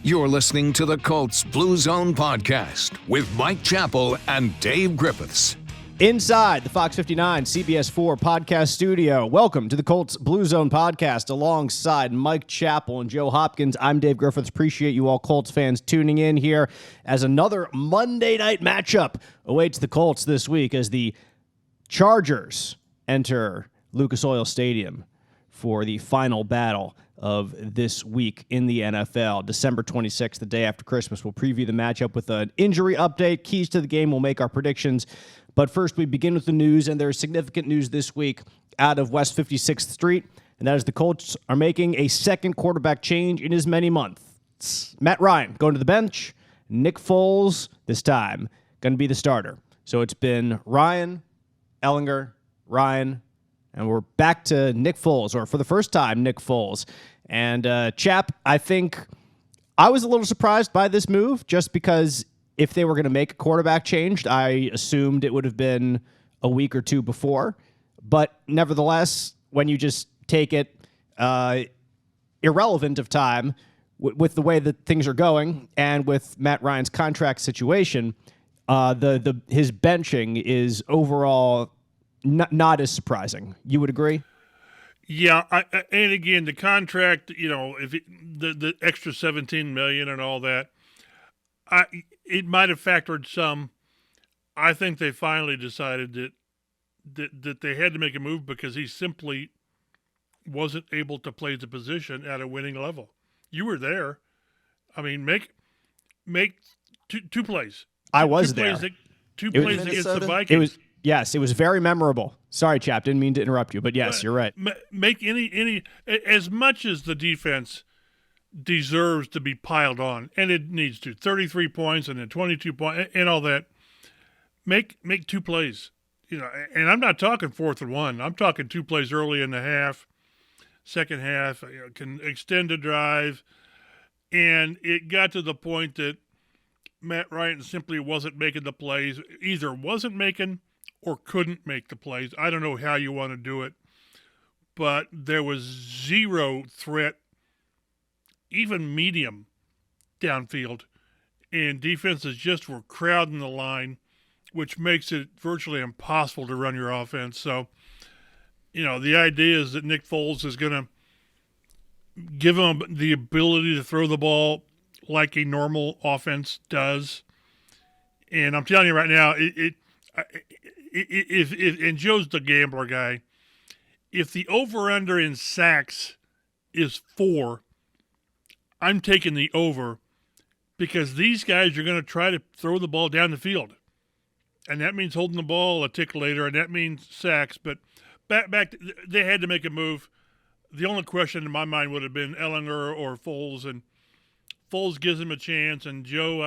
You're listening to the Colts Blue Zone Podcast with Mike Chappell and Dave Griffiths. Inside the Fox 59 CBS 4 podcast studio, welcome to the Colts Blue Zone Podcast alongside Mike Chappell and Joe Hopkins. I'm Dave Griffiths. Appreciate you all Colts fans tuning in here as another Monday night matchup awaits the Colts this week as the Chargers enter Lucas Oil Stadium for the final battle of this week in the NFL. December 26th, the day after Christmas. We'll preview the matchup with an injury update, keys to the game. We'll make our predictions. But first, we begin with the news, and there is significant news this week out of West 56th Street, and that is the Colts are making a second quarterback change in as many months. Matt Ryan going to the bench. Nick Foles, this time, going to be the starter. So it's been Ryan, Ellinger, Ryan, and we're back to Nick Foles, or for the first time, Nick Foles. And Chap, I think I was a little surprised by this move just because if they were going to make a quarterback change, I assumed it would have been a week or two before. But nevertheless, when you just take it irrelevant of time with the way that things are going and with Matt Ryan's contract situation, his benching is overall not as surprising. You would agree? Yeah, and again, the contract, if the extra $17 million and all that, it might have factored some. I think they finally decided that they had to make a move because he simply wasn't able to play the position at a winning level. You were there. I mean, make two plays. I was there. Two plays against the Vikings. It was very memorable. Sorry, Chap, didn't mean to interrupt you, but yes, you're right. Make any as much as the defense deserves to be piled on, and it needs to. 33 points and then 22 points and all that. Make two plays, and I'm not talking 4th and 1. I'm talking 2 plays early in the half, second half, can extend a drive, and it got to the point that Matt Ryan simply wasn't making the plays, either wasn't making or couldn't make the plays. I don't know how you want to do it, but there was zero threat, even medium, downfield, and defenses just were crowding the line, which makes it virtually impossible to run your offense. So, the idea is that Nick Foles is going to give him the ability to throw the ball like a normal offense does. And I'm telling you right now, and Joe's the gambler guy, if the over-under in sacks is 4, I'm taking the over because these guys are going to try to throw the ball down the field. And that means holding the ball a tick later, and that means sacks. But back they had to make a move. The only question in my mind would have been Ellinger or Foles, and Foles gives him a chance. And Joe,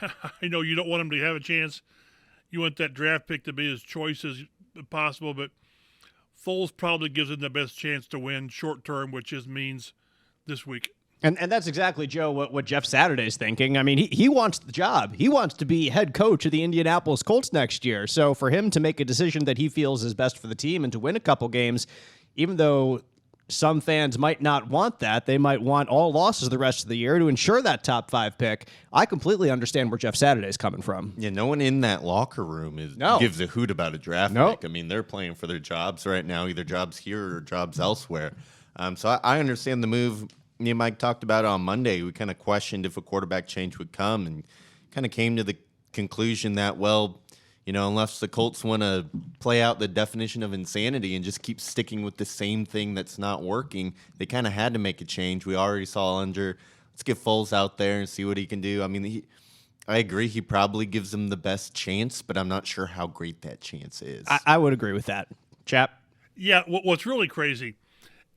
I know you don't want him to have a chance. You want that draft pick to be as choice as possible, but Foles probably gives him the best chance to win short term, which means this week. And that's exactly, Joe, what Jeff Saturday's thinking. I mean, he wants the job. He wants to be head coach of the Indianapolis Colts next year. So for him to make a decision that he feels is best for the team and to win a couple games, even though some fans might not want that, they might want all losses the rest of the year to ensure that top 5 pick. I completely understand where Jeff Saturday's coming from. Yeah, no one in that locker room gives a hoot about a draft pick. I mean, they're playing for their jobs right now, either jobs here or jobs elsewhere. So I understand the move. Me and Mike talked about it on Monday. We kind of questioned if a quarterback change would come and kind of came to the conclusion that, unless the Colts want to play out the definition of insanity and just keep sticking with the same thing that's not working, they kind of had to make a change. We already saw Unger. Let's get Foles out there and see what he can do. I mean, I agree. He probably gives them the best chance, but I'm not sure how great that chance is. I would agree with that. Chap? Yeah, what's really crazy,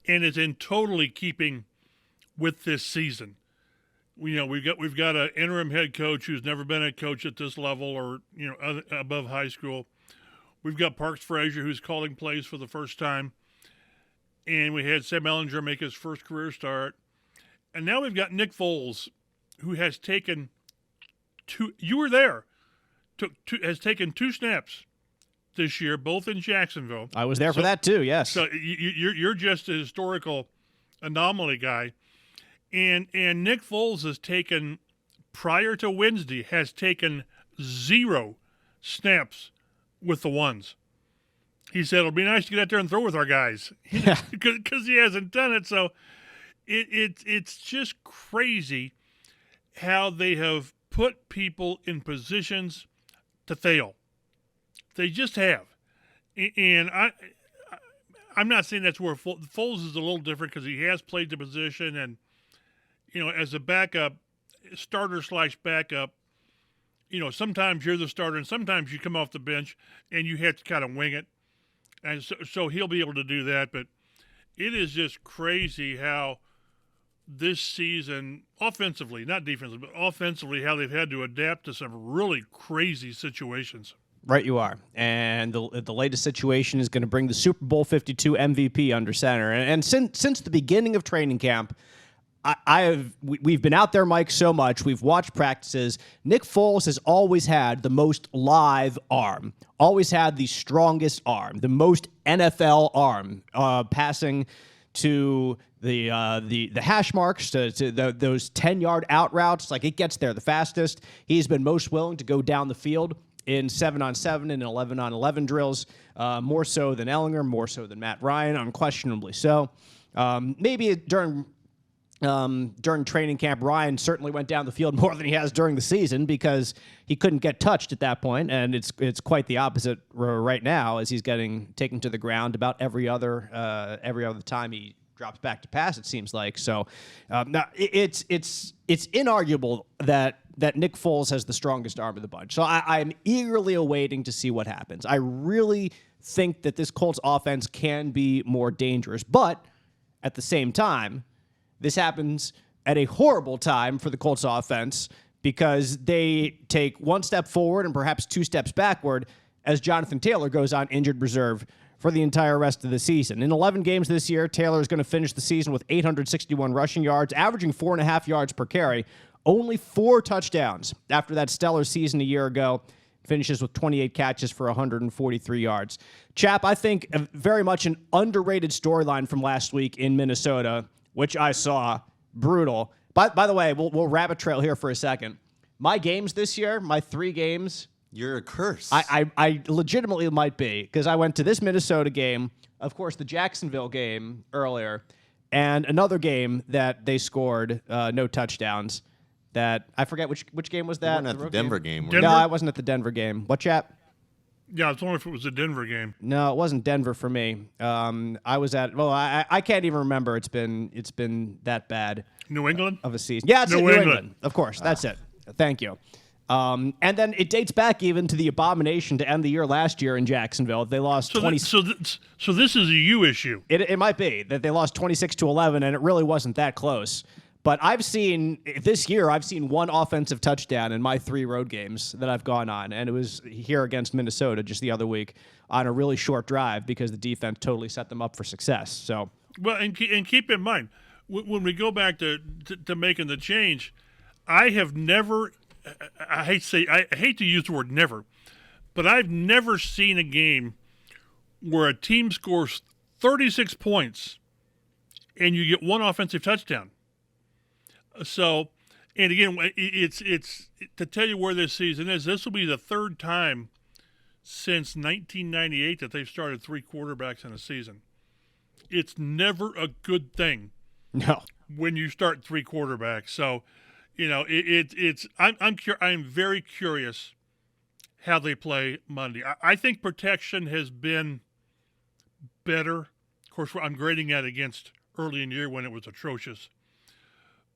and is in totally keeping with this season, we've got an interim head coach who's never been a coach at this level or above high school. We've got Parks Frazier who's calling plays for the first time, and we had Sam Ellinger make his first career start, and now we've got Nick Foles, who has taken 2. You were there. Has taken 2 snaps this year, both in Jacksonville. I was there for that too. Yes. So you're just a historical anomaly guy. And Nick Foles has taken, prior to Wednesday, has taken 0 snaps with the ones. He said it'll be nice to get out there and throw with our guys because he hasn't done it. So it's just crazy how they have put people in positions to fail. They just have. And I'm not saying that's where Foles is a little different because he has played the position and, as a backup, starter/backup, sometimes you're the starter and sometimes you come off the bench and you have to kind of wing it. And so he'll be able to do that. But it is just crazy how this season, offensively, not defensively, but offensively, how they've had to adapt to some really crazy situations. Right, you are. And the latest situation is going to bring the Super Bowl 52 MVP under center. And since the beginning of training camp, we've been out there, Mike, so much. We've watched practices. Nick Foles has always had the most live arm, always had the strongest arm, the most NFL arm, passing to the hash marks, to those 10-yard out routes. Like, it gets there the fastest. He's been most willing to go down the field in 7-on-7 and 11-on-11 drills, more so than Ellinger, more so than Matt Ryan, unquestionably so. Maybe during training camp, Ryan certainly went down the field more than he has during the season because he couldn't get touched at that point, and it's quite the opposite right now as he's getting taken to the ground about every other time he drops back to pass, it seems like. So now it's inarguable that Nick Foles has the strongest arm of the bunch. So I'm eagerly awaiting to see what happens. I really think that this Colts offense can be more dangerous, but at the same time, this happens at a horrible time for the Colts offense because they take one step forward and perhaps 2 steps backward as Jonathan Taylor goes on injured reserve for the entire rest of the season. In 11 games this year, Taylor is going to finish the season with 861 rushing yards, averaging 4.5 yards per carry, only 4 touchdowns after that stellar season a year ago. Finishes with 28 catches for 143 yards. Chap, I think very much an underrated storyline from last week in Minnesota, which I saw. Brutal. By the way, we'll rabbit trail here for a second. My games this year, my 3 games. You're a curse. I legitimately might be, because I went to this Minnesota game, of course, the Jacksonville game earlier, and another game that they scored no touchdowns. That I forget which game was that? You weren't at the Denver game. Denver? No, I wasn't at the Denver game. What, chap? Yeah, I was wondering if it was a Denver game. No, it wasn't Denver for me. I was at. Well, I can't even remember. It's been that bad. New England of a season. Yeah, it's New England. Of course, that's it. Thank you. And then it dates back even to the abomination to end the year last year in Jacksonville. They lost 20. So this is a you issue. It might be that they lost 26-11, and it really wasn't that close. But this year, I've seen 1 offensive touchdown in my 3 road games that I've gone on, and it was here against Minnesota just the other week on a really short drive because the defense totally set them up for success. So, well, and keep in mind when we go back to making the change, I have never. I hate to use the word never, but I've never seen a game where a team scores 36 points and you get 1 offensive touchdown. So, and again, it's to tell you where this season is. This will be the 3rd time since 1998 that they've started 3 quarterbacks in a season. It's never a good thing. No, when you start 3 quarterbacks. So, I'm very curious how they play Monday. I think protection has been better. Of course, I'm grading that against early in the year when it was atrocious.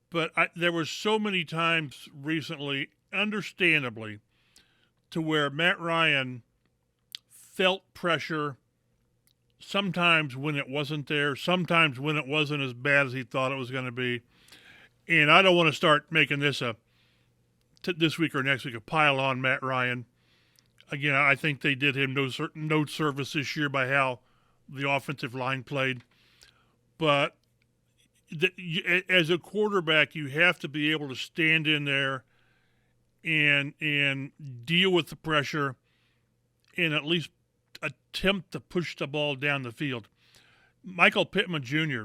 But there were so many times recently, understandably, to where Matt Ryan felt pressure sometimes when it wasn't there, sometimes when it wasn't as bad as he thought it was going to be. And I don't want to start making this this week or next week a pile on Matt Ryan. Again, I think they did him no service this year by how the offensive line played. But as a quarterback, you have to be able to stand in there and deal with the pressure and at least attempt to push the ball down the field. Michael Pittman Jr.,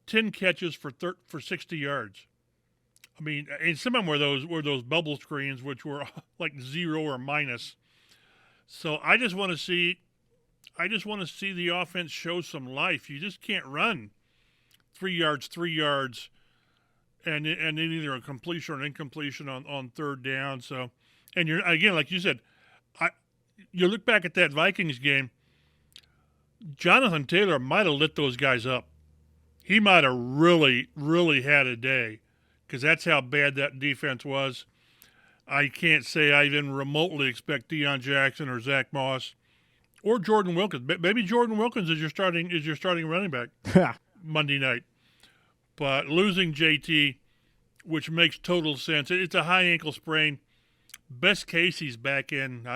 10 catches for 60 yards. I mean, and some of them were those bubble screens, which were like 0 or minus. So I just want to see the offense show some life. You just can't run 3 yards, and then either a completion or an incompletion on third down. So, and you're again, like you said, you look back at that Vikings game. Jonathan Taylor might have lit those guys up. He might have really, really had a day, because that's how bad that defense was. I can't say I even remotely expect Deion Jackson or Zach Moss or Jordan Wilkins. Maybe Jordan Wilkins is your starting running back Monday night. But losing JT, which makes total sense. It's a high ankle sprain. Best case, he's back in,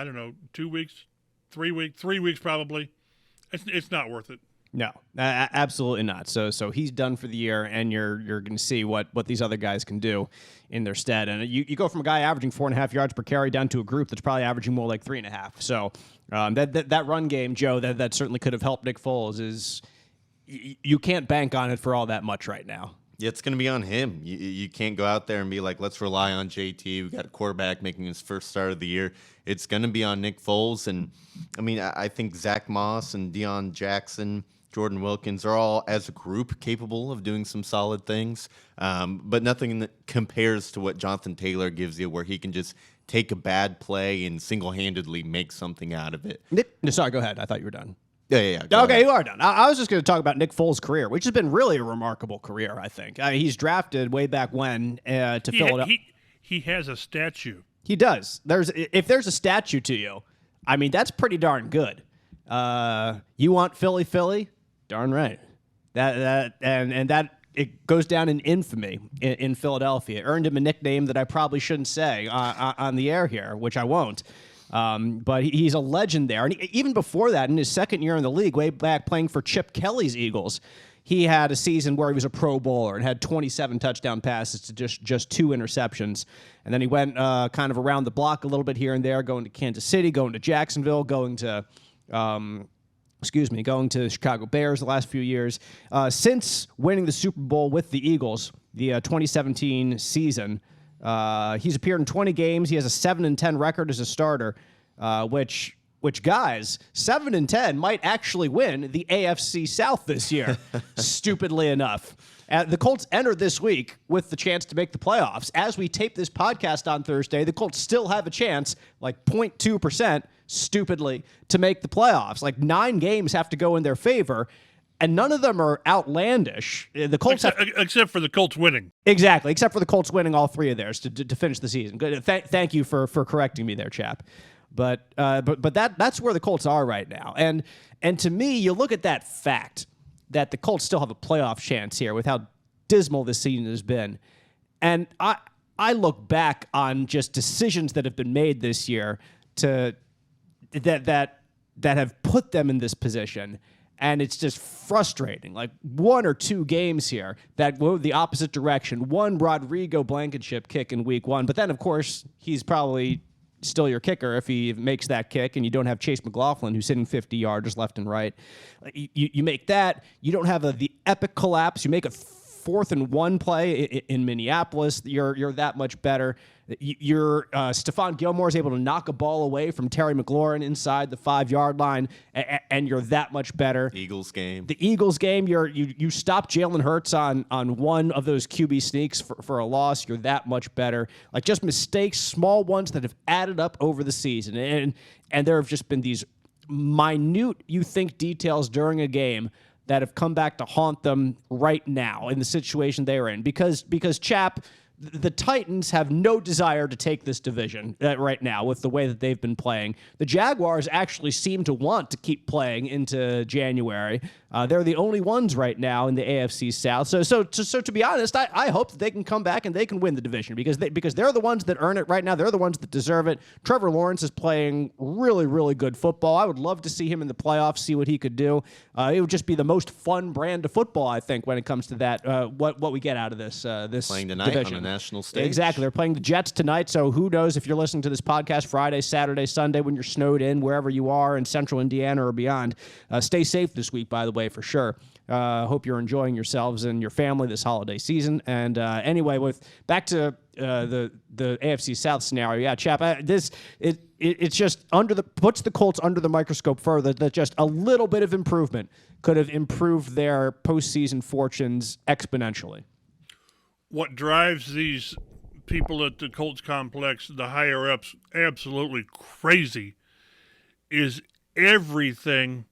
2 weeks, 3 weeks, 3 weeks probably. It's not worth it. No, absolutely not. So he's done for the year, and you're going to see what these other guys can do in their stead. And you go from a guy averaging 4.5 yards per carry down to a group that's probably averaging more like 3.5. So that run game, Joe, that certainly could have helped Nick Foles. You can't bank on it for all that much right now. Yeah, it's going to be on him. You can't go out there and be like, let's rely on JT. We got a quarterback making his first start of the year. It's going to be on Nick Foles. And, I mean, I think Zach Moss and Deion Jackson, Jordan Wilkins are all, as a group, capable of doing some solid things. But nothing that compares to what Jonathan Taylor gives you, where he can just take a bad play and single-handedly make something out of it. Sorry, go ahead. I thought you were done. Yeah. Okay, you are done. I was just going to talk about Nick Foles' career, which has been really a remarkable career, I think. He's drafted way back when to Philadelphia. He has a statue. He does. If there's a statue to you, I mean, that's pretty darn good. You want Philly? Darn right. That it goes down in infamy in Philadelphia. It earned him a nickname that I probably shouldn't say on the air here, which I won't. But he's a legend there. And even before that, in his second year in the league, way back playing for Chip Kelly's Eagles, he had a season where he was a Pro Bowler and had 27 touchdown passes to just 2 interceptions. And then he went kind of around the block a little bit here and there, going to Kansas City, going to Jacksonville, going to the Chicago Bears the last few years. Since winning the Super Bowl with the Eagles, the 2017 season, he's appeared in 20 games. He has a 7-10 record as a starter, which guys, 7-10 might actually win the AFC South this year, stupidly enough. The Colts entered this week with the chance to make the playoffs. As we tape this podcast on Thursday, the Colts still have a chance, like 0.2%, stupidly, to make the playoffs. Like 9 games have to go in their favor, and none of them are outlandish. The Colts except for the Colts winning. Exactly, except for the Colts winning all 3 of theirs to finish the season. Good. Thank you for correcting me there, chap. But that's where the Colts are right now. And to me, you look at that fact that the Colts still have a playoff chance here with how dismal this season has been. And I look back on just decisions that have been made this year that have put them in this position. And it's just frustrating. Like 1 or 2 games here that go the opposite direction. One Rodrigo Blankenship kick in week 1. But then, of course, he's probably still your kicker if he makes that kick, and you don't have Chase McLaughlin, who's hitting 50 yards left and right. You make that. You don't have the epic collapse. You make a 4th and 1 play in Minneapolis. You're that much better. Stephon Gilmore is able to knock a ball away from Terry McLaurin inside the 5-yard line, and you're that much better. The Eagles game, you stop Jalen Hurts on one of those QB sneaks for a loss. You're that much better. Like just mistakes, small ones that have added up over the season, and there have just been these minute, details during a game that have come back to haunt them right now in the situation they are in. Because Chap, the Titans have no desire to take this division right now with the way that they've been playing. The Jaguars actually seem to want to keep playing into January. They're the only ones right now in the AFC South. So to be honest, I hope that they can come back and they can win the division because they're the ones that earn it right now. They're the ones that deserve it. Trevor Lawrence is playing really, really good football. I would love to see him in the playoffs, see what he could do. It would just be the most fun brand of football, I think, when it comes to that. What we get out of this playing tonight division. On national stage. Exactly. They're playing the Jets tonight, so who knows if you're listening to this podcast Friday, Saturday, Sunday when you're snowed in, wherever you are in central Indiana or beyond. Stay safe this week, by the way, for sure. Hope you're enjoying yourselves and your family this holiday season. And anyway, back to the AFC South scenario. Yeah, Chap, it's just puts the Colts under the microscope further. That just a little bit of improvement could have improved their postseason fortunes exponentially. What drives these people at the Colts complex, the higher ups, absolutely crazy, is everything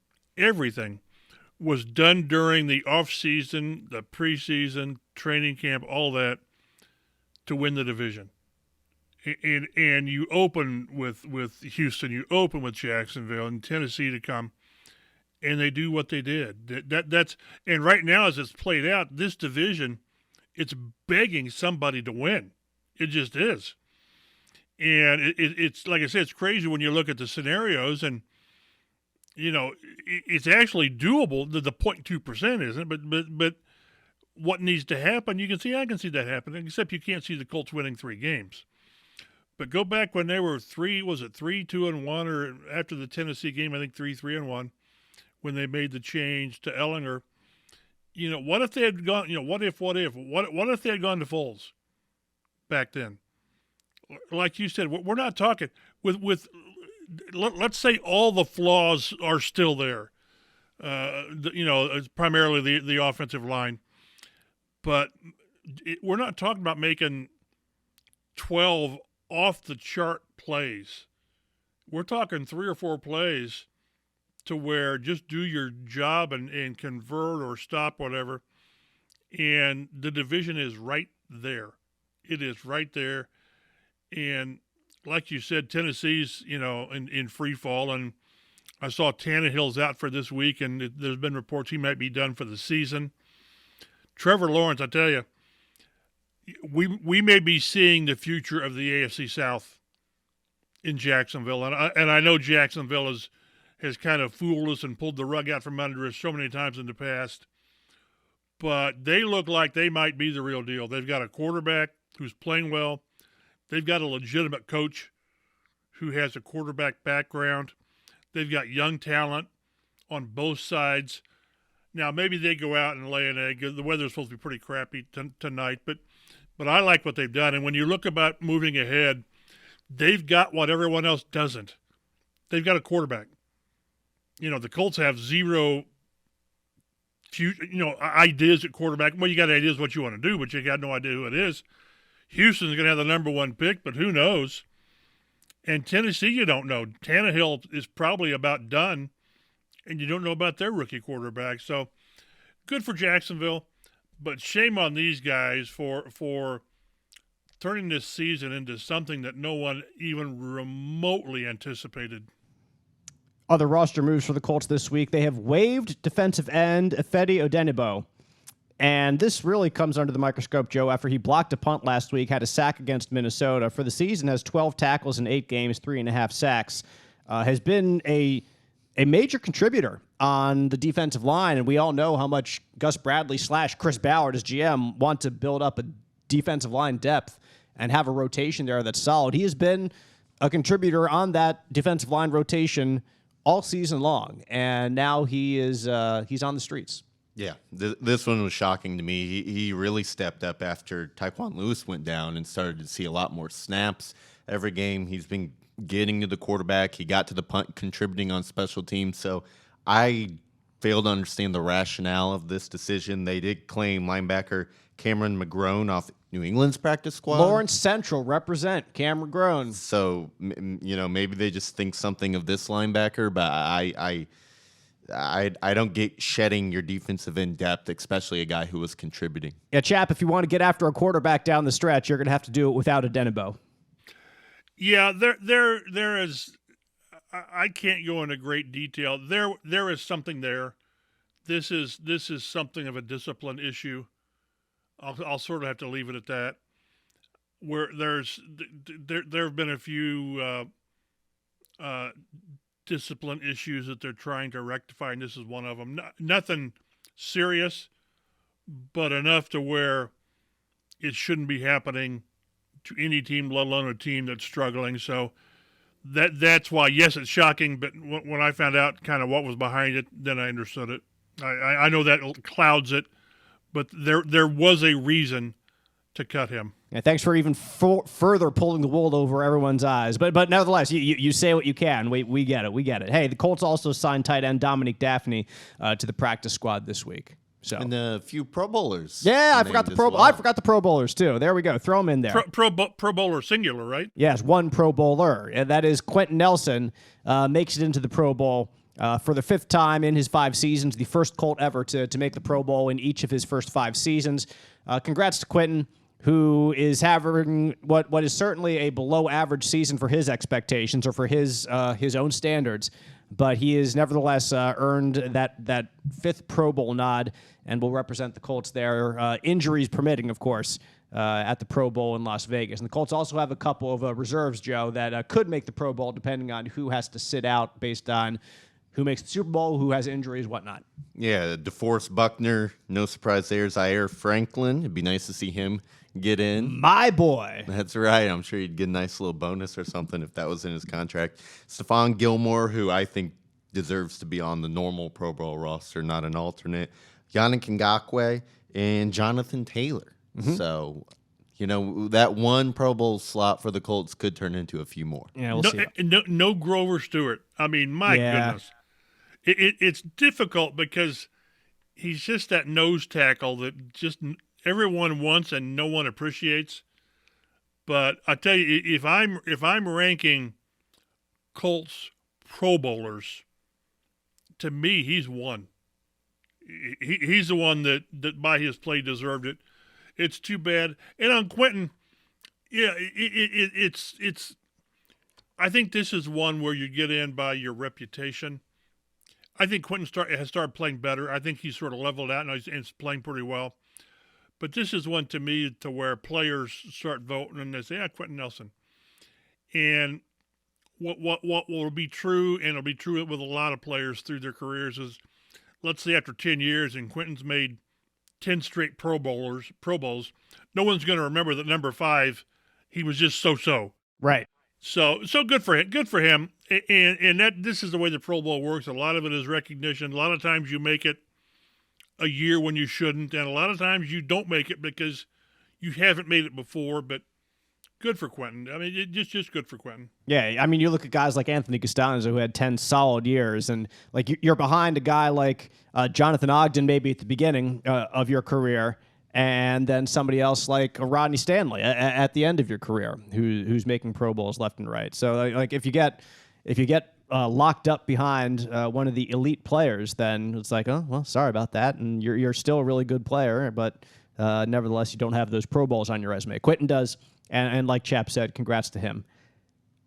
was done during the off season, the preseason, training camp, all that, to win the division. And you open with Houston, you open with Jacksonville and Tennessee to come, and they do what they did. And right now, as it's played out, this division, it's begging somebody to win. It just is. And it's like I said, it's crazy when you look at the scenarios, and it's actually doable. The 0.2% isn't, but what needs to happen? I can see that happening. Except you can't see the Colts winning 3 games. But go back when they were 3-2-1, or after the Tennessee game, I think 3-3-1, when they made the change to Ellinger. What if they had gone? What if they had gone to Foles back then? Like you said, we're not talking with. Let's say all the flaws are still there. It's primarily the offensive line, but we're not talking about making 12 off the chart plays. We're talking 3 or 4 plays to where just do your job and convert or stop whatever. And the division is right there. It is right there. And like you said, Tennessee's, in free fall. And I saw Tannehill's out for this week, and there's been reports he might be done for the season. Trevor Lawrence, I tell you, we may be seeing the future of the AFC South in Jacksonville. And I know Jacksonville has kind of fooled us and pulled the rug out from under us so many times in the past. But they look like they might be the real deal. They've got a quarterback who's playing well. They've got a legitimate coach who has a quarterback background. They've got young talent on both sides. Now, maybe they go out and lay an egg. The weather's supposed to be pretty crappy tonight, but I like what they've done. And when you look about moving ahead, they've got what everyone else doesn't. They've got a quarterback. The Colts have zero ideas at quarterback. Well, you got ideas what you want to do, but you got no idea who it is. Houston's going to have the number 1 pick, but who knows? And Tennessee, you don't know. Tannehill is probably about done, and you don't know about their rookie quarterback. So good for Jacksonville, but shame on these guys for turning this season into something that no one even remotely anticipated. Other roster moves for the Colts this week. They have waived defensive end Ifedi Odenigbo. And this really comes under the microscope, Joe, after he blocked a punt last week, had a sack against Minnesota. For the season, has 12 tackles in 8 games, 3.5 sacks. Has been a major contributor on the defensive line, and we all know how much Gus Bradley / Chris Ballard, as GM, want to build up a defensive line depth and have a rotation there that's solid. He has been a contributor on that defensive line rotation all season long, and now he's on the streets. Yeah, this one was shocking to me. He really stepped up after Tyquan Lewis went down and started to see a lot more snaps every game. He's been getting to the quarterback. He got to the punt, contributing on special teams. So I fail to understand the rationale of this decision. They did claim linebacker Cameron McGrone off New England's practice squad. Lawrence Central represent Cameron McGrone. So, maybe they just think something of this linebacker, but I don't get shedding your defensive end depth, especially a guy who was contributing. Yeah, Chap, if you want to get after a quarterback down the stretch, you're going to have to do it without Odenigbo. Yeah, there is. I can't go into great detail. There is something there. This is something of a discipline issue. I'll sort of have to leave it at that. Where there have been a few discipline issues that they're trying to rectify, and this is one of them. Nothing serious, but enough to where it shouldn't be happening to any team, let alone a team that's struggling. So that's why, yes, it's shocking, but when I found out kind of what was behind it, then I understood it. I know that clouds it, but there was a reason to cut him. Yeah, thanks for even further pulling the wool over everyone's eyes. But nevertheless, you say what you can. We get it. We get it. Hey, the Colts also signed tight end Dominique Daphne to the practice squad this week. So. And a few Pro Bowlers. Yeah, I forgot the Pro Bowlers too. There we go. Throw them in there. Pro Bowler singular, right? Yes, one Pro Bowler. And that is Quentin Nelson makes it into the Pro Bowl for the 5th time in his 5 seasons. The first Colt ever to make the Pro Bowl in each of his first 5 seasons. Congrats to Quentin, who is having what is certainly a below average season for his expectations or for his own standards. But he has nevertheless earned that 5th Pro Bowl nod and will represent the Colts there, injuries permitting, of course, at the Pro Bowl in Las Vegas. And the Colts also have a couple of reserves, Joe, that could make the Pro Bowl depending on who has to sit out based on who makes the Super Bowl, who has injuries, whatnot. Yeah, DeForest Buckner, no surprise there. Zaire Franklin, it'd be nice to see him get in. My boy. That's right. I'm sure he'd get a nice little bonus or something if that was in his contract. Stephon Gilmore, who I think deserves to be on the normal Pro Bowl roster, not an alternate. Yannick Ngakoue and Jonathan Taylor. Mm-hmm. So, that one Pro Bowl slot for the Colts could turn into a few more. Yeah, we'll see. No Grover Stewart. I mean, my goodness. It's difficult because he's just that nose tackle that just everyone wants and no one appreciates. But I tell you, if I'm ranking Colts Pro Bowlers, to me, he's one. He's the one that by his play deserved it. It's too bad. And on Quentin, yeah, it's. I think this is one where you get in by your reputation. I think Quentin has started playing better. I think he's sort of leveled out and he's playing pretty well. But this is one to me to where players start voting and they say, Quentin Nelson. And what will be true, and it'll be true with a lot of players through their careers, is let's say after 10 years and Quentin's made 10 straight Pro Bowls, no one's going to remember that number 5, he was just so-so. Right. So good for him. Good for him. And that this is the way the Pro Bowl works. A lot of it is recognition. A lot of times you make it a year when you shouldn't, and a lot of times you don't make it because you haven't made it before, but good for Quentin. I mean, just good for Quentin. Yeah, I mean, you look at guys like Anthony Costanzo, who had 10 solid years, and like you're behind a guy like Jonathan Ogden maybe at the beginning of your career, and then somebody else like Rodney Stanley at the end of your career, who's making Pro Bowls left and right. So like if you get locked up behind one of the elite players, then it's like, oh well, sorry about that, and you're still a really good player, but nevertheless you don't have those Pro Bowls on your resume. Quentin does. And like Chap said, congrats to him.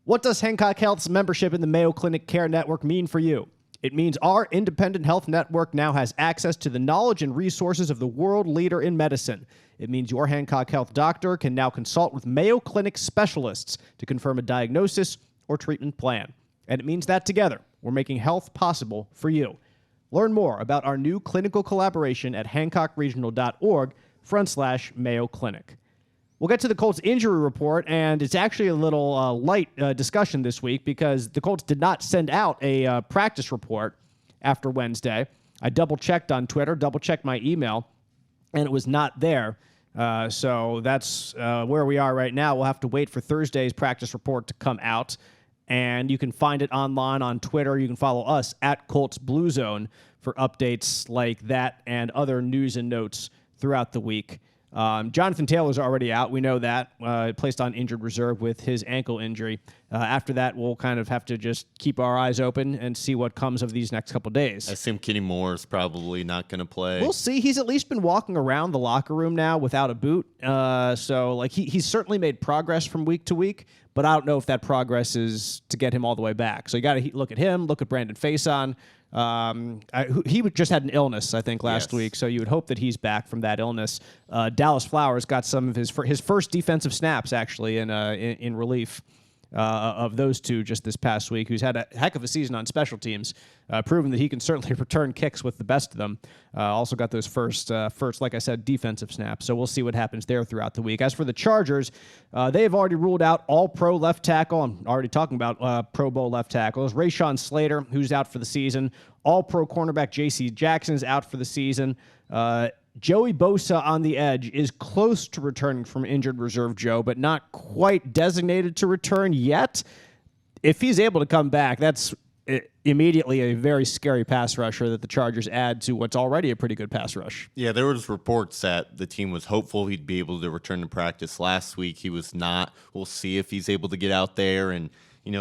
What does Hancock Health's membership in the Mayo Clinic Care Network mean for you? It means our independent health network now has access to the knowledge and resources of the world leader in medicine. It means your Hancock Health doctor can now consult with Mayo Clinic specialists to confirm a diagnosis or treatment plan. And it means that together, we're making health possible for you. Learn more about our new clinical collaboration at hancockregional.org/Mayo Clinic. We'll get to the Colts injury report, and it's actually a little light discussion this week because the Colts did not send out a practice report after Wednesday. I double-checked on Twitter, double-checked my email, and it was not there. So that's where we are right now. We'll have to wait for Thursday's practice report to come out, and you can find it online on Twitter. You can follow us at Colts Blue Zone for updates like that and other news and notes throughout the week. Jonathan Taylor's already out. We know that. Placed on injured reserve with his ankle injury. After that, we'll kind of have to just keep our eyes open and see what comes of these next couple days. I assume Kenny Moore's probably not going to play. We'll see. He's at least been walking around the locker room now without a boot. So like he's certainly made progress from week to week, but I don't know if that progress is to get him all the way back. So you got to look at him, look at Brandon Faison. He just had an illness, I think, last week, so you would hope that he's back from that illness. Dallas Flowers got some of his first defensive snaps, actually, in relief of those two just this past week, who's had a heck of a season on special teams, proving that he can certainly return kicks with the best of them. Also got those first, like I said, defensive snaps. So we'll see what happens there throughout the week. As for the Chargers, they have already ruled out all-pro left tackle. I'm already talking about Pro Bowl left tackles. Rashawn Slater, who's out for the season. All-pro cornerback J.C. Jackson is out for the season. Joey Bosa on the edge is close to returning from injured reserve, Joe, but not quite designated to return yet. If he's able to come back, that's immediately a very scary pass rusher that the Chargers add to what's already a pretty good pass rush. Yeah, there was reports that the team was hopeful he'd be able to return to practice last week. He was not. We'll see if he's able to get out there. And,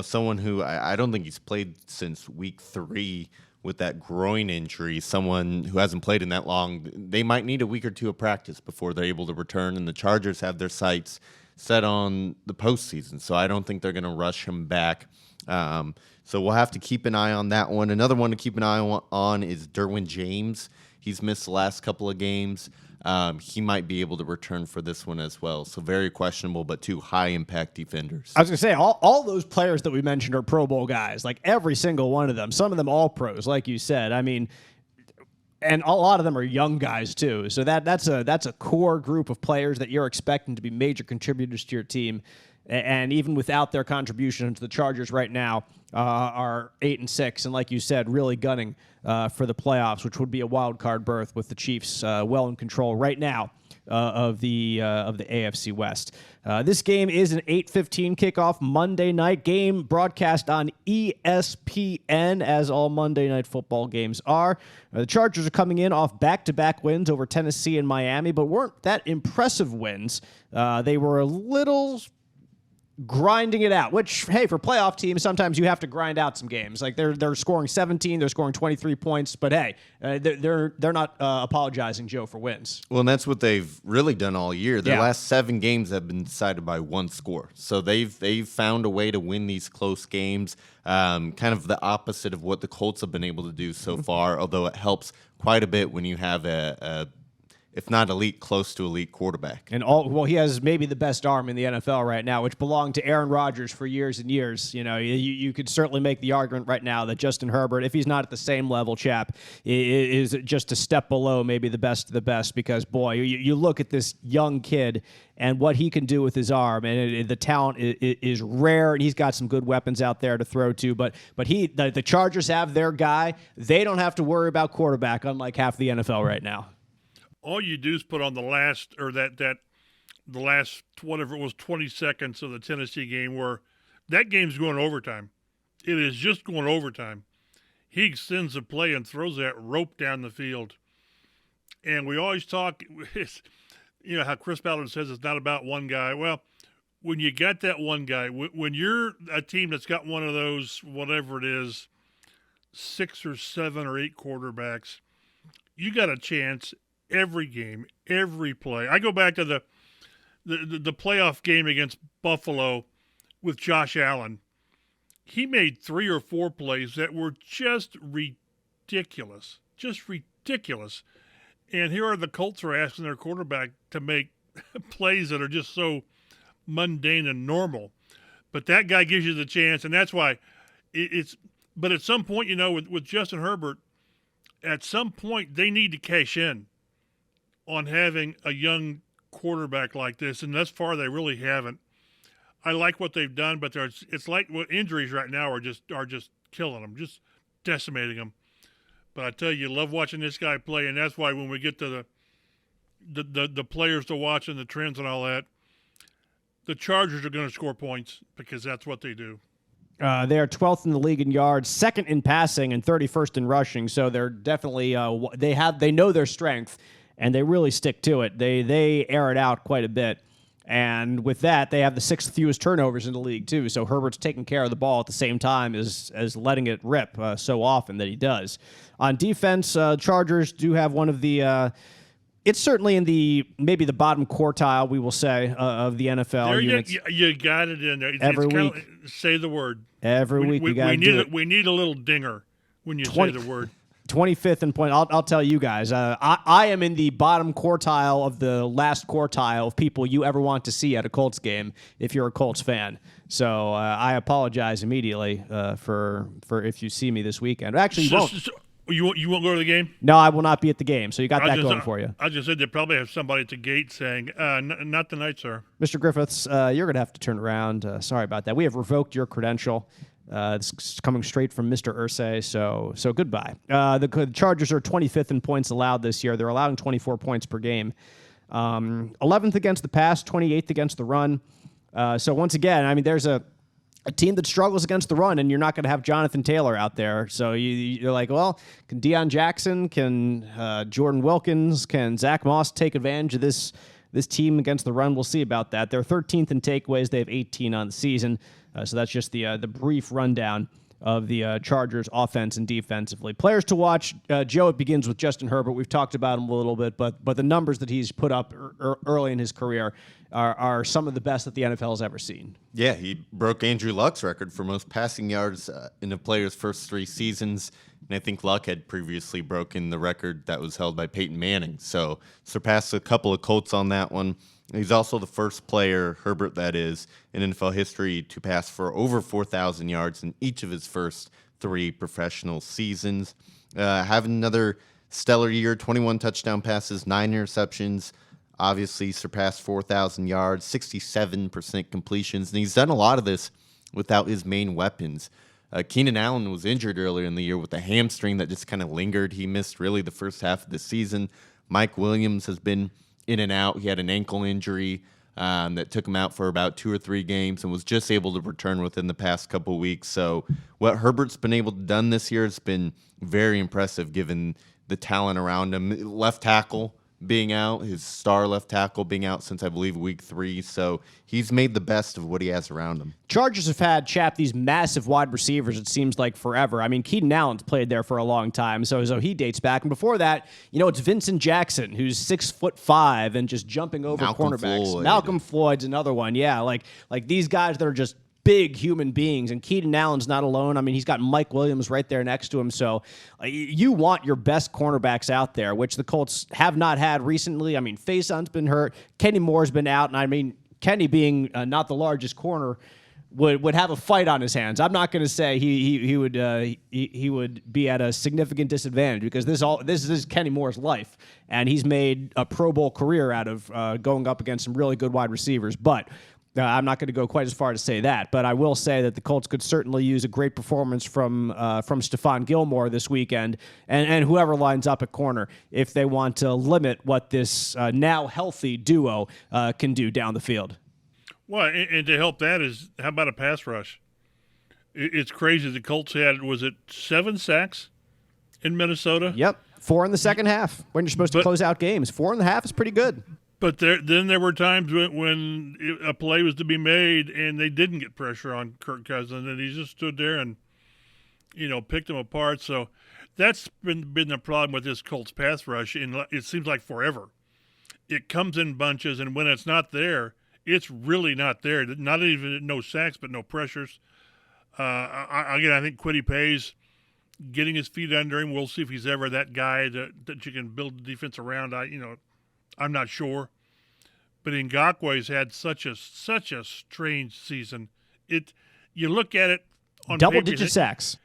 someone who I don't think he's played since week 3 with that groin injury, someone who hasn't played in that long, they might need a week or two of practice before they're able to return. And the Chargers have their sights set on the postseason, so I don't think they're going to rush him back. So we'll have to keep an eye on that one. Another one to keep an eye on is Derwin James. He's missed the last couple of games. He might be able to return for this one as well. So very questionable, but two high-impact defenders. I was going to say, all those players that we mentioned are Pro Bowl guys, like every single one of them. Some of them all pros, like you said. I mean, and a lot of them are young guys, too. So that's a core group of players that you're expecting to be major contributors to your team. And even without their contribution to the Chargers right now are 8-6, and like you said, really gunning for the playoffs, which would be a wild card berth with the Chiefs well in control right now of the AFC West. This game is an 8:15 kickoff Monday night game, broadcast on ESPN, as all Monday night football games are. The Chargers are coming in off back-to-back wins over Tennessee and Miami, but weren't that impressive wins. They were a little grinding it out, which, hey, for playoff teams, sometimes you have to grind out some games. Like they're scoring 17, they're scoring 23 points, but hey, they're not apologizing, Joe, for wins. Well, and that's what they've really done all year. Their last 7 games have been decided by one score. So they've found a way to win these close games, kind of the opposite of what the Colts have been able to do so far, although it helps quite a bit when you have a if not elite, close to elite quarterback. And he has maybe the best arm in the NFL right now, which belonged to Aaron Rodgers for years and years. You could certainly make the argument right now that Justin Herbert, if he's not at the same level, Chap, is just a step below maybe the best of the best, because, boy, you look at this young kid and what he can do with his arm, and the talent is rare, and he's got some good weapons out there to throw to. But the Chargers have their guy. They don't have to worry about quarterback, unlike half the NFL right now. All you do is put on the last whatever it was, 20 seconds of the Tennessee game, where that game's going overtime. It is just going overtime. He extends the play and throws that rope down the field. And we always talk, how Chris Ballard says it's not about one guy. Well, when you got that one guy, when you're a team that's got one of those, whatever it is, 6 or 7 or 8 quarterbacks, you got a chance every game, every play. I go back to the playoff game against Buffalo with Josh Allen. He made 3 or 4 plays that were just ridiculous. And here are the Colts are asking their quarterback to make plays that are just so mundane and normal. But that guy gives you the chance, and that's why it's – but at some point, with Justin Herbert, at some point they need to cash in on having a young quarterback like this, and thus far they really haven't. I like what they've done, but it's like what injuries right now are just killing them, just decimating them. But I tell you, love watching this guy play, and that's why when we get to the players to watch and the trends and all that, the Chargers are going to score points because that's what they do. They are 12th in the league in yards, 2nd in passing, and 31st in rushing. So they're definitely they know their strength, and they really stick to it. They air it out quite a bit. And with that, they have the 6th fewest turnovers in the league, too. So Herbert's taking care of the ball at the same time as letting it rip so often that he does. On defense, Chargers do have one of the it's certainly in maybe the bottom quartile, we will say, of the NFL there units. You got it in there. Every week. Say the word. Every week we got to do it. We need a little dinger when you say the word. 25th in point. I'll tell you guys. I am in the bottom quartile of the last quartile of people you ever want to see at a Colts game if you're a Colts fan. So I apologize immediately for if you see me this weekend. Actually, you won't. You won't go to the game? No, I will not be at the game. So you got that going for you. I just said they probably have somebody at the gate saying, not tonight, sir. Mr. Griffiths, you're going to have to turn around. Sorry about that. We have revoked your credential. This is coming straight from Mr. Irsay, so goodbye. The Chargers are 25th in points allowed this year. They're allowing 24 points per game. 11th against the pass, 28th against the run. So once again, I mean, there's a team that struggles against the run, and you're not going to have Jonathan Taylor out there. So you're like, well, can Deion Jackson, can Jordan Wilkins, can Zach Moss take advantage of this team against the run? We'll see about that. They're 13th in takeaways. They have 18 on the season. So that's just the brief rundown of the Chargers offense and defensively. Players to watch, Joe, it begins with Justin Herbert. We've talked about him a little bit, but the numbers that he's put up early in his career are some of the best that the NFL has ever seen. Yeah, he broke Andrew Luck's record for most passing yards in a player's first 3 seasons. And I think Luck had previously broken the record that was held by Peyton Manning. So surpassed a couple of Colts on that one. He's also the first player, Herbert that is, in NFL history to pass for over 4,000 yards in each of his first 3 professional seasons. Having another stellar year, 21 touchdown passes, 9 interceptions, obviously surpassed 4,000 yards, 67% completions. And he's done a lot of this without his main weapons. Keenan Allen was injured earlier in the year with a hamstring that just kind of lingered. He missed really the first half of the season. Mike Williams has been in and out. He had an ankle injury that took him out for about 2 or 3 games and was just able to return within the past couple of weeks. So what Herbert's been able to done this year has been very impressive given the talent around him. Left tackle being out, his star left tackle being out since I believe week 3. So he's made the best of what he has around him. Chargers have had, these massive wide receivers, it seems like forever. I mean, Keenan Allen's played there for a long time, so he dates back. And before that, it's Vincent Jackson, who's 6'5" and just jumping over cornerbacks. Malcolm Floyd's another one. Yeah, like these guys that are just big human beings, and Keenan Allen's not alone. I mean, he's got Mike Williams right there next to him. So you want your best cornerbacks out there, which the Colts have not had recently. I mean, Faison's been hurt. Kenny Moore's been out. And I mean, Kenny being not the largest corner would have a fight on his hands. I'm not going to say he would be at a significant disadvantage because this is Kenny Moore's life, and he's made a Pro Bowl career out of going up against some really good wide receivers. But I'm not going to go quite as far to say that, but I will say that the Colts could certainly use a great performance from Stephon Gilmore this weekend and whoever lines up at corner if they want to limit what this now healthy duo can do down the field. Well, and to help that is, how about a pass rush? It's crazy. The Colts had, was it 7 sacks in Minnesota? Yep, 4 in the second half when you're supposed to close out games. 4.5 is pretty good. But then there were times when a play was to be made and they didn't get pressure on Kirk Cousins, and he just stood there and, picked them apart. So that's been the problem with this Colts pass rush. And it seems like forever. It comes in bunches, and when it's not there, it's really not there. Not even no sacks, but no pressures. I think Kwity Paye's getting his feet under him. We'll see if he's ever that guy that you can build the defense around. I'm not sure, but Ngakwe's had such a strange season. You look at it on double-digit sacks,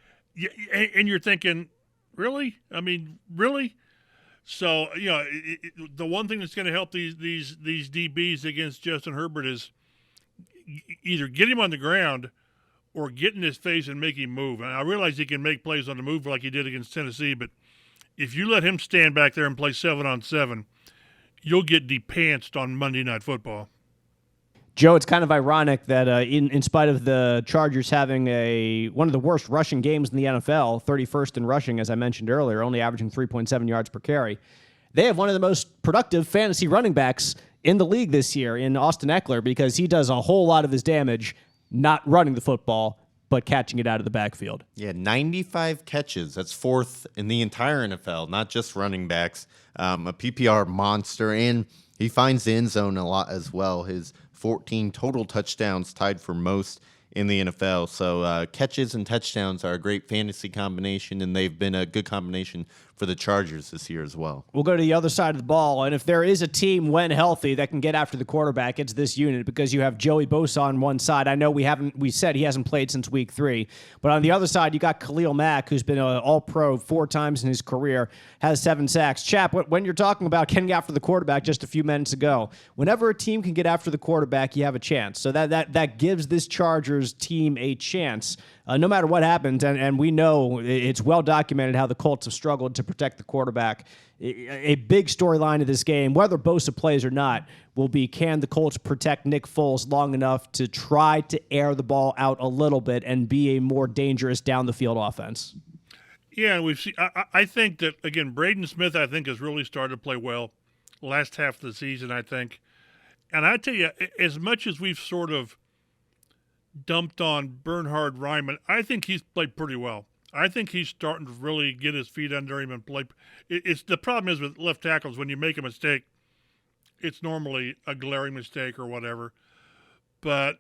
and you're thinking, really? I mean, really? So the one thing that's going to help these DBs against Justin Herbert is either get him on the ground or get in his face and make him move. And I realize he can make plays on the move like he did against Tennessee, but if you let him stand back there and play 7-on-7. You'll get depantsed on Monday Night Football. Joe, it's kind of ironic that in spite of the Chargers having one of the worst rushing games in the NFL, 31st in rushing, as I mentioned earlier, only averaging 3.7 yards per carry, they have one of the most productive fantasy running backs in the league this year in Austin Eckler because he does a whole lot of his damage not running the football, but catching it out of the backfield. Yeah, 95 catches. That's 4th in the entire NFL, not just running backs. A PPR monster, and he finds the end zone a lot as well. His 14 total touchdowns tied for most in the NFL. So catches and touchdowns are a great fantasy combination, and they've been a good combination for the Chargers this year as well. We'll go to the other side of the ball, and if there is a team when healthy that can get after the quarterback, it's this unit, because you have Joey Bosa on one side. I know we said he hasn't played since week 3, but on the other side, you got Khalil Mack, who's been an all-pro 4 times in his career, has 7 sacks. Chap, when you're talking about getting after the quarterback just a few minutes ago, whenever a team can get after the quarterback, you have a chance. So that gives this Chargers team a chance. No matter what happens, and we know it's well documented how the Colts have struggled to protect the quarterback. A big storyline of this game, whether Bosa plays or not, will be, can the Colts protect Nick Foles long enough to try to air the ball out a little bit and be a more dangerous down-the-field offense? Yeah, and we've seen. I think that, again, Braden Smith, I think, has really started to play well last half of the season, I think. And I tell you, as much as we've sort of dumped on Bernhard Raimann, I think he's played pretty well. I think he's starting to really get his feet under him and play. It's the problem is with left tackles, when you make a mistake, it's normally a glaring mistake or whatever. But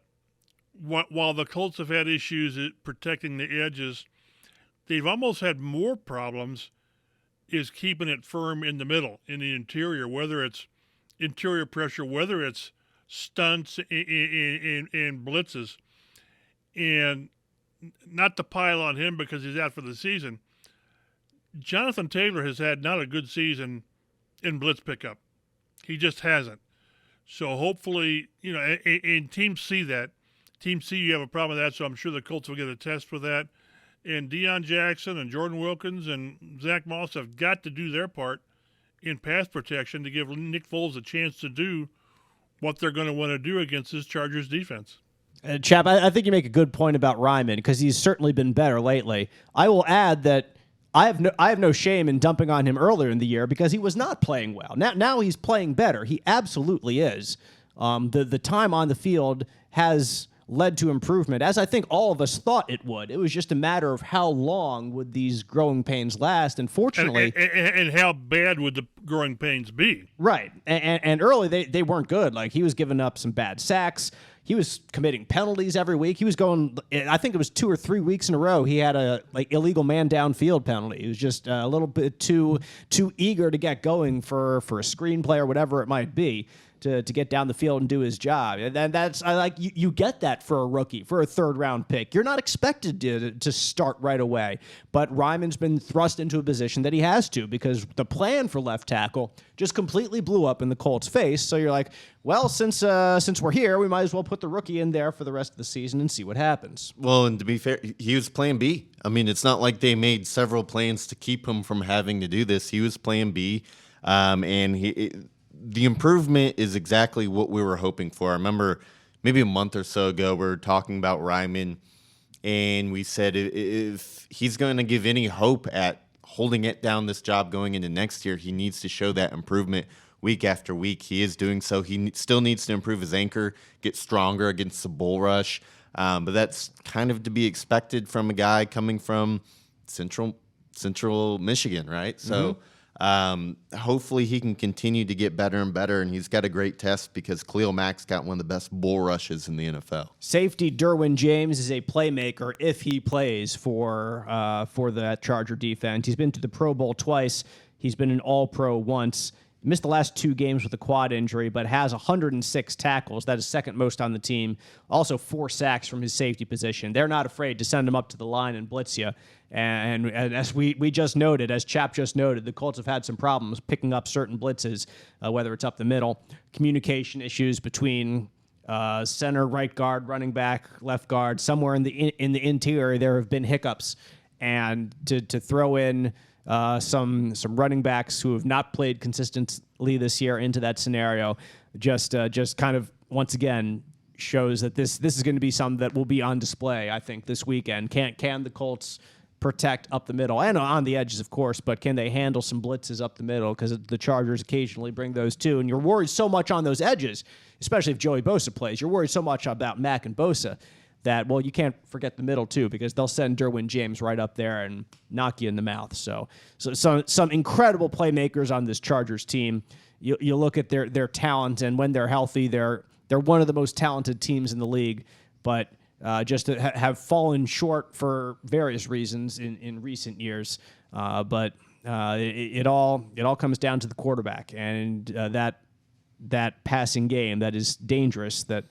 while the Colts have had issues at protecting the edges, they've almost had more problems is keeping it firm in the middle, in the interior, whether it's interior pressure, whether it's stunts in blitzes. And not to pile on him because he's out for the season, Jonathan Taylor has had not a good season in blitz pickup. He just hasn't. So hopefully, and teams see that. Teams see you have a problem with that, so I'm sure the Colts will get a test for that. And Deion Jackson and Jordan Wilkins and Zach Moss have got to do their part in pass protection to give Nick Foles a chance to do what they're going to want to do against this Chargers defense. Chap, I think you make a good point about Raimann, because he's certainly been better lately. I will add that I have no shame in dumping on him earlier in the year because he was not playing well. Now he's playing better. He absolutely is. The time on the field has led to improvement, as I think all of us thought it would. It was just a matter of how long would these growing pains last, and fortunately... And how bad would the growing pains be? Right. And early, they weren't good. Like, he was giving up some bad sacks. He was committing penalties every week. He was going, I think it was 2 or 3 weeks in a row, he had a illegal man downfield penalty. He was just a little bit too eager to get going for a screenplay or whatever it might be to get down the field and do his job. And that's, you get that for a rookie, for a 3rd-round pick. You're not expected to start right away. But Raimann's been thrust into a position that he has to, because the plan for left tackle just completely blew up in the Colts' face. So you're like, well, since we're here, we might as well put the rookie in there for the rest of the season and see what happens. Well, and to be fair, he was plan B. I mean, it's not like they made several plans to keep him from having to do this. He was plan B, and the improvement is exactly what we were hoping for. I remember maybe a month or so ago, we were talking about Raimann, and we said if he's going to give any hope at holding it down this job going into next year, he needs to show that improvement week after week. He is doing so. He still needs to improve his anchor, get stronger against the bull rush, but that's kind of to be expected from a guy coming from Central Michigan, right? So hopefully he can continue to get better and better, and he's got a great test because Khalil Mack's got one of the best bull rushes in the NFL. Safety Derwin James is a playmaker if he plays for that Charger defense. He's been to the Pro Bowl twice. He's been an All-Pro once. Missed the last 2 games with a quad injury, but has 106 tackles. That is second most on the team. Also 4 sacks from his safety position. They're not afraid to send him up to the line and blitz you. And as we just noted, as Chap just noted, the Colts have had some problems picking up certain blitzes, whether it's up the middle, communication issues between center, right guard, running back, left guard. Somewhere in the interior, there have been hiccups. And to throw in some running backs who have not played consistently this year into that scenario, just kind of once again shows that this is going to be something that will be on display, I think, this weekend. Can the Colts protect up the middle and on the edges, of course, but can they handle some blitzes up the middle? Because the Chargers occasionally bring those too, and you're worried so much on those edges, especially if Joey Bosa plays. You're worried so much about Mack and Bosa that, well, you can't forget the middle too, because they'll send Derwin James right up there and knock you in the mouth. So some incredible playmakers on this Chargers team. You look at their talent, and when they're healthy, they're one of the most talented teams in the league. But just have fallen short for various reasons in recent years. But it all comes down to the quarterback and that passing game that is dangerous that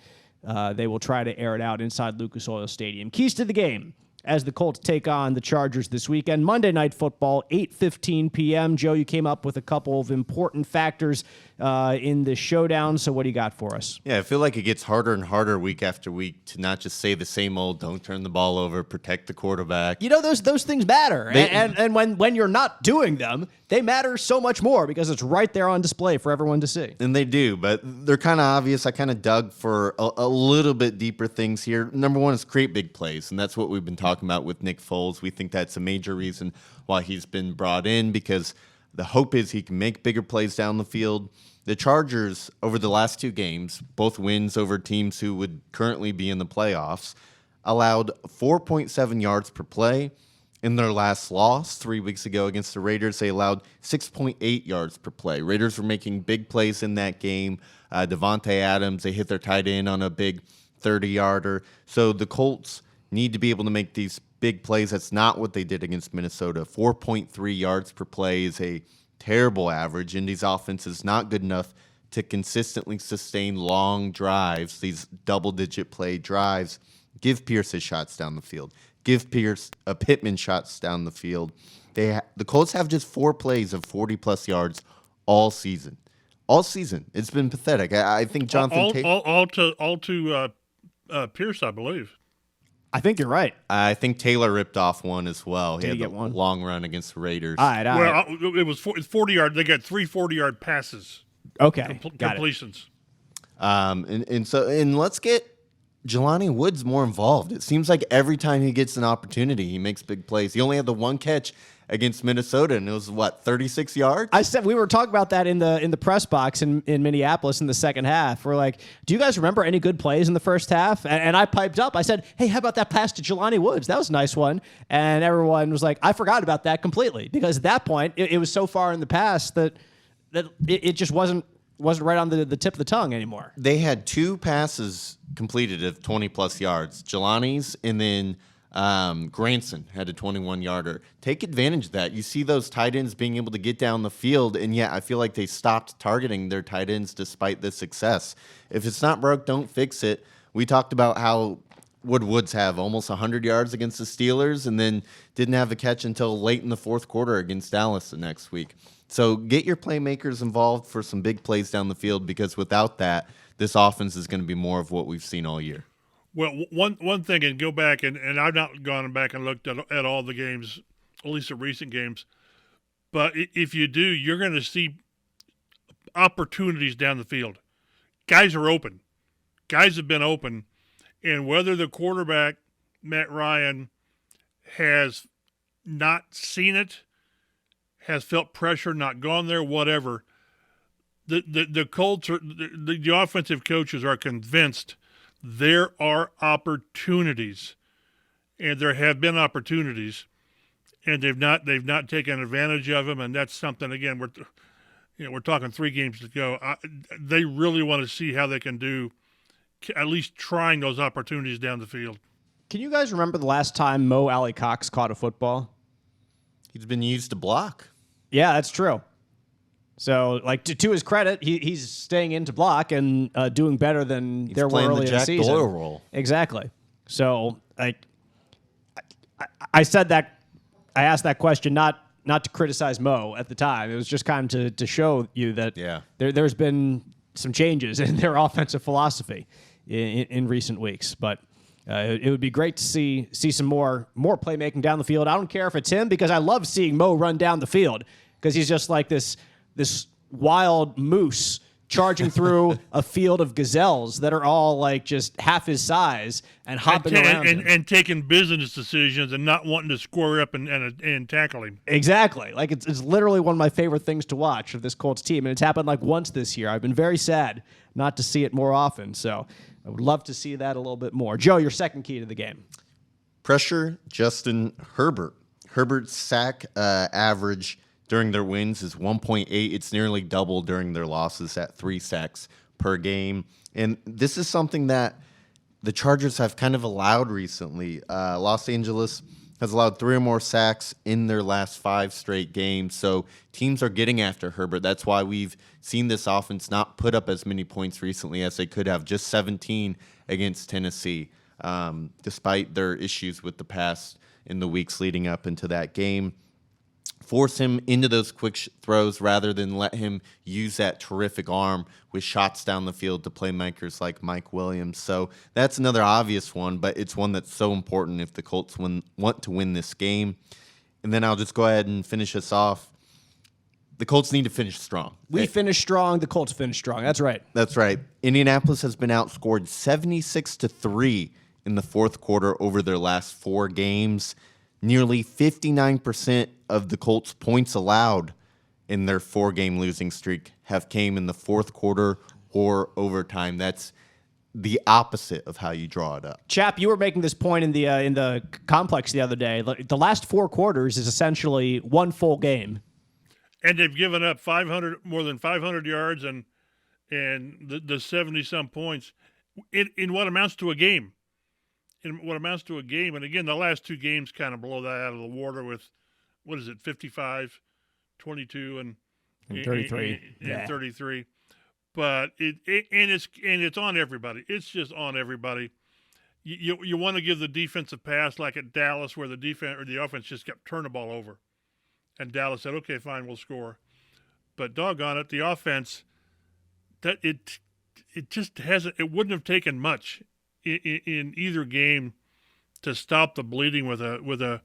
they will try to air it out inside Lucas Oil Stadium. Keys to the game as the Colts take on the Chargers this weekend. Monday Night Football, 8:15 p.m. Joe, you came up with a couple of important factors in the showdown, so what do you got for us? Yeah, I feel like it gets harder and harder week after week to not just say the same old, don't turn the ball over, protect the quarterback. You know, those things matter, and when you're not doing them, they matter so much more because it's right there on display for everyone to see. And they do, but they're kind of obvious. I kind of dug for a little bit deeper things here. Number one is create big plays, and that's what we've been talking about with Nick Foles. We think that's a major reason why he's been brought in, because the hope is he can make bigger plays down the field. The Chargers, over the last 2 games, both wins over teams who would currently be in the playoffs, allowed 4.7 yards per play. In their last loss 3 weeks ago against the Raiders, they allowed 6.8 yards per play. Raiders were making big plays in that game. Devontae Adams, they hit their tight end on a big 30-yarder. So the Colts need to be able to make these big plays. That's not what they did against Minnesota. 4.3 yards per play is a terrible average. Indy's offense is not good enough to consistently sustain long drives, these double-digit play drives. Give Pierce his shots down the field. Give Pierce Pittman shots down the field. The Colts have just 4 plays of 40-plus yards all season. All season. It's been pathetic. I think Jonathan Taylor... All to Pierce, I believe. I think you're right. I think Taylor ripped off one as well. Did he had get one? Long run against the Raiders. All right. Well, it was 40 yards. They got 3 40-yard passes. Okay, got completions. And let's get Jelani Woods more involved. It seems like every time he gets an opportunity, he makes big plays. He only had the 1 catch against Minnesota, and it was, 36 yards? I said we were talking about that in the press box in Minneapolis in the second half. We're like, do you guys remember any good plays in the first half? And I piped up. I said, hey, how about that pass to Jelani Woods? That was a nice one. And everyone was like, I forgot about that completely, because at that point, it was so far in the past that it just wasn't right on the tip of the tongue anymore. They had 2 passes completed of 20-plus yards. Jelani's, and then Granson had a 21-yarder. Take advantage of that. You see those tight ends being able to get down the field, and I feel like they stopped targeting their tight ends despite the success. If it's not broke, don't fix it. We talked about how would Woods have almost 100 yards against the Steelers and then didn't have a catch until late in the fourth quarter against Dallas the next week. So get your playmakers involved for some big plays down the field, because without that, this offense is going to be more of what we've seen all year. Well, one thing, and go back, and I've not gone back and looked at all the games, at least the recent games, but if you do, you're going to see opportunities down the field. Guys are open. Guys have been open, and whether the quarterback, Matt Ryan, has not seen it, has felt pressure, not gone there, whatever, the Colts, the offensive coaches are convinced there are opportunities, and there have been opportunities, and they've not taken advantage of them, and that's something. Again, we're talking 3 games to go. They really want to see how they can do, at least trying those opportunities down the field. Can you guys remember the last time Mo Alley Cox caught a football? He's been used to block. Yeah, that's true. So, to his credit, he's staying in to block and doing better than there were early in the season. Doyle role. Exactly. So, I said that, I asked that question not to criticize Mo at the time. It was just kind of to show you that there's been some changes in their offensive philosophy in recent weeks. But it would be great to see some more playmaking down the field. I don't care if it's him, because I love seeing Mo run down the field, because he's just like this wild moose charging through a field of gazelles that are all like just half his size and hopping around and taking business decisions and not wanting to square up and tackle him. Exactly. Like it's literally one of my favorite things to watch of this Colts team, and it's happened like once this year. I've been very sad not to see it more often, so I would love to see that a little bit more. Joe, your second key to the game. Pressure Justin Herbert. Herbert's sack average during their wins is 1.8. It's nearly double during their losses at 3 sacks per game. And this is something that the Chargers have kind of allowed recently. Los Angeles has allowed 3 or more sacks in their last 5 straight games. So teams are getting after Herbert. That's why we've seen this offense not put up as many points recently as they could have, just 17 against Tennessee, despite their issues with the pass in the weeks leading up into that game. Force him into those quick throws rather than let him use that terrific arm with shots down the field to playmakers like Mike Williams. So that's another obvious one, but it's one that's so important if the Colts want to win this game. And then I'll just go ahead and finish us off. The Colts need to finish strong. We finish strong. The Colts finish strong. That's right. That's right. Indianapolis has been outscored 76-3 in the fourth quarter over their last 4 games. Nearly 59% of the Colts' points allowed in their 4-game losing streak have came in the fourth quarter or overtime. That's the opposite of how you draw it up. Chap, you were making this point in the complex the other day. The last 4 quarters is essentially one full game, and they've given up more than 500 yards and the 70-some points in what amounts to a game. And again, the last 2 games kind of blow that out of the water with, 55, 22, and 33. And 33. But it's on everybody. It's just on everybody. You want to give the defensive pass like at Dallas, where the defense or the offense just kept turning the ball over, and Dallas said, "Okay, fine, we'll score." But doggone it, the offense it just hasn't. It wouldn't have taken much in either game to stop the bleeding with a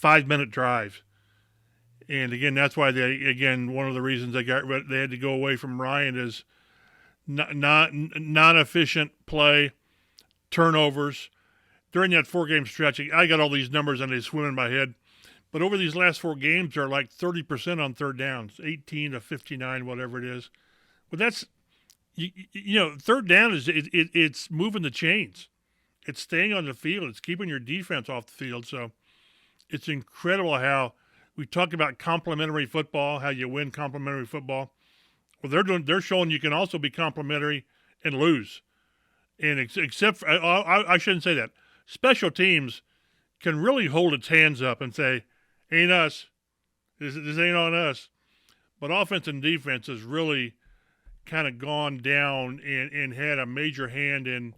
5-minute drive. And again, that's why one of the reasons they had to go away from Ryan is non-efficient play, turnovers. During that 4-game stretch, I got all these numbers and they swim in my head. But over these last 4 games, they're like 30% on third downs, 18 to 59, whatever it is. But that's, third down it's moving the chains. It's staying on the field. It's keeping your defense off the field. So it's incredible how we talk about complementary football, how you win complementary football. Well, they're showing you can also be complementary and lose. And except for, I shouldn't say that. Special teams can really hold its hands up and say, ain't us. This ain't on us. But offense and defense has really kind of gone down and had a major hand in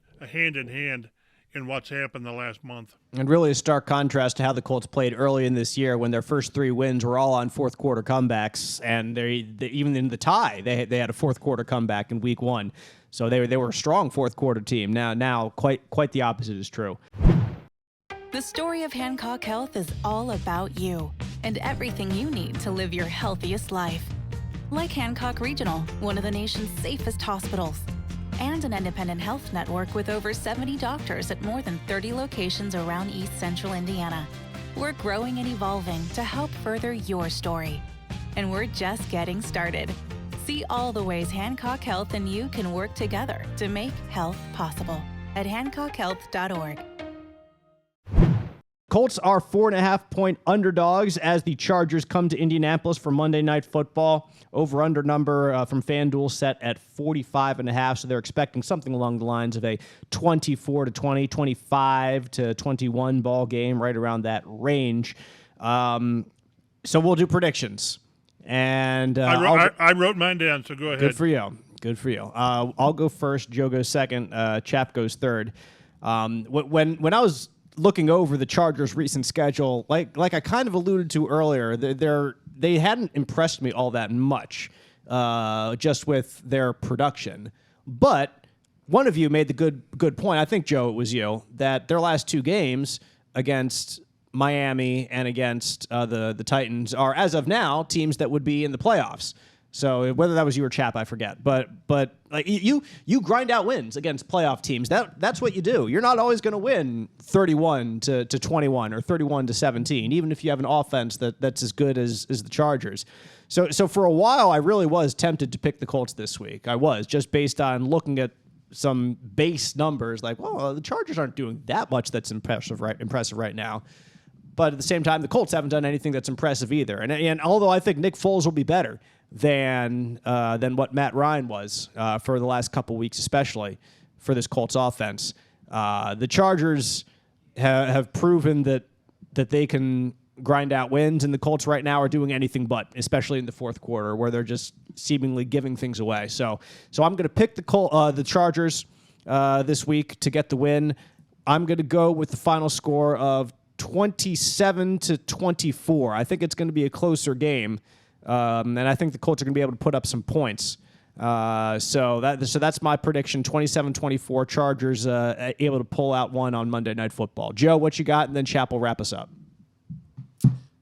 what's happened the last month. And really a stark contrast to how the Colts played early in this year when their first 3 wins were all on fourth quarter comebacks, and they even in the tie they had a fourth quarter comeback in week 1. So they were a strong fourth quarter team. Now quite the opposite is true. The story of Hancock Health is all about you and everything you need to live your healthiest life. Like Hancock Regional, one of the nation's safest hospitals, and an independent health network with over 70 doctors at more than 30 locations around East Central Indiana. We're growing and evolving to help further your story. And we're just getting started. See all the ways Hancock Health and you can work together to make health possible at hancockhealth.org. Colts are 4.5-point underdogs as the Chargers come to Indianapolis for Monday Night Football. Over-under number from FanDuel set at 45.5, so they're expecting something along the lines of a 24-20, 25-21 ball game, right around that range. So we'll do predictions. And I wrote mine down, so go ahead. Good for you. I'll go first. Joe goes second. Chap goes third. When I was looking over the Chargers' recent schedule, like I kind of alluded to earlier, they hadn't impressed me all that much, just with their production. But one of you made the good point. I think, Joe, it was you, that their last 2 games against Miami and against the Titans are, as of now, teams that would be in the playoffs. So whether that was you or Chap, I forget. But like you grind out wins against playoff teams. That's what you do. You're not always going to win 31-21 or 31-17, even if you have an offense that's as good as the Chargers. So for a while, I really was tempted to pick the Colts this week. I was, just based on looking at some base numbers, like, well, the Chargers aren't doing that much that's impressive right now. But at the same time, the Colts haven't done anything that's impressive either. And although I think Nick Foles will be better than what Matt Ryan was for the last couple weeks, especially for this Colts offense, The Chargers have proven that they can grind out wins, and the Colts right now are doing anything but, especially in the fourth quarter where they're just seemingly giving things away. So I'm going to pick the Chargers this week to get the win. I'm going to go with the final score of 27-24. I think it's going to be a closer game, and I think the Colts are going to be able to put up some points. So that's my prediction, 27-24, Chargers able to pull out one on Monday Night Football. Joe, what you got? And then Chappell wrap us up.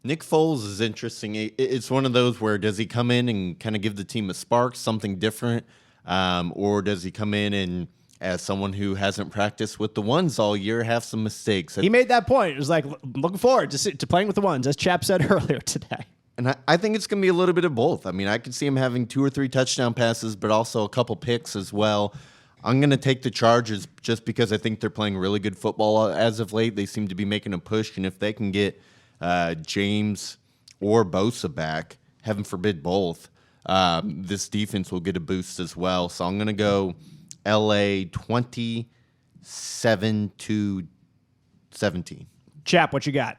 Nick Foles is interesting. It's one of those where does he come in and kind of give the team a spark, something different, or does he come in and, as someone who hasn't practiced with the ones all year, have some mistakes? He made that point. It was like, looking forward to playing with the ones, as Chap said earlier today. And I think it's going to be a little bit of both. I mean, I could see him having 2 or 3 touchdown passes, but also a couple picks as well. I'm going to take the Chargers just because I think they're playing really good football as of late. They seem to be making a push, and if they can get James or Bosa back, heaven forbid both, this defense will get a boost as well. So I'm going to go LA 27-17. Chap, what you got?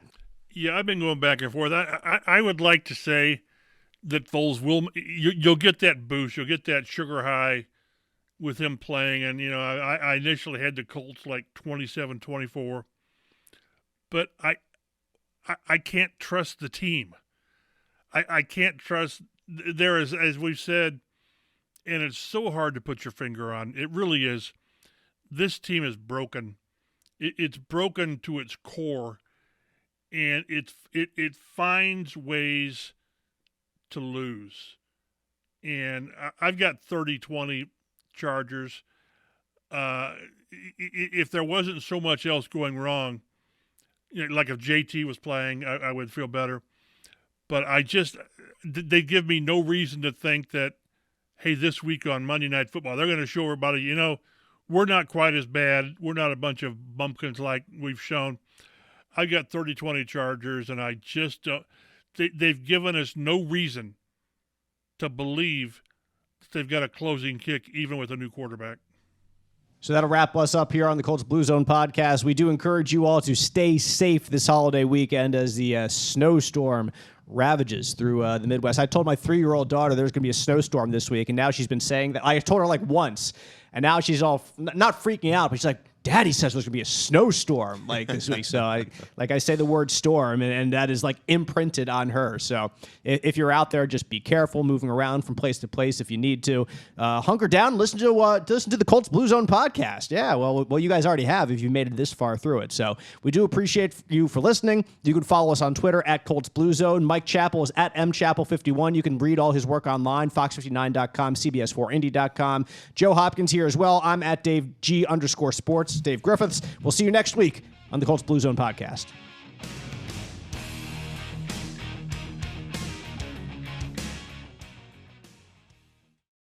Yeah, I've been going back and forth. I would like to say that Foles you'll get that boost. You'll get that sugar high with him playing. And, I initially had the Colts like 27-24. But I can't trust the team. I can't trust. There is, as we've said, and it's so hard to put your finger on. It really is. This team is broken. It's broken to its core, and it finds ways to lose. And I've got 30-20 Chargers. If there wasn't so much else going wrong, like if JT was playing, I would feel better. But they give me no reason to think that, hey, this week on Monday Night Football, they're going to show everybody, we're not quite as bad. We're not a bunch of bumpkins like we've shown. I got 30-20 Chargers, and I just don't. They've given us no reason to believe that they've got a closing kick, even with a new quarterback. So that'll wrap us up here on the Colts Blue Zone podcast. We do encourage you all to stay safe this holiday weekend as the snowstorm ravages through the Midwest. I told my 3-year-old daughter there's going to be a snowstorm this week, and now she's been saying that. I told her like once, and now she's all not freaking out, but she's like, Daddy says there's going to be a snowstorm like this week. So I say the word storm, and that is like imprinted on her. So if you're out there, just be careful moving around from place to place if you need to. Hunker down and listen to the Colts Blue Zone podcast. Yeah, well, you guys already have if you've made it this far through it. So we do appreciate you for listening. You can follow us on Twitter at Colts Blue Zone. Mike Chappell is at mchappell51. You can read all his work online, fox59.com, cbs4indy.com. Joe Hopkins here as well. I'm at DaveG_sports. Dave Griffiths. We'll see you next week on the Colts Blue Zone podcast.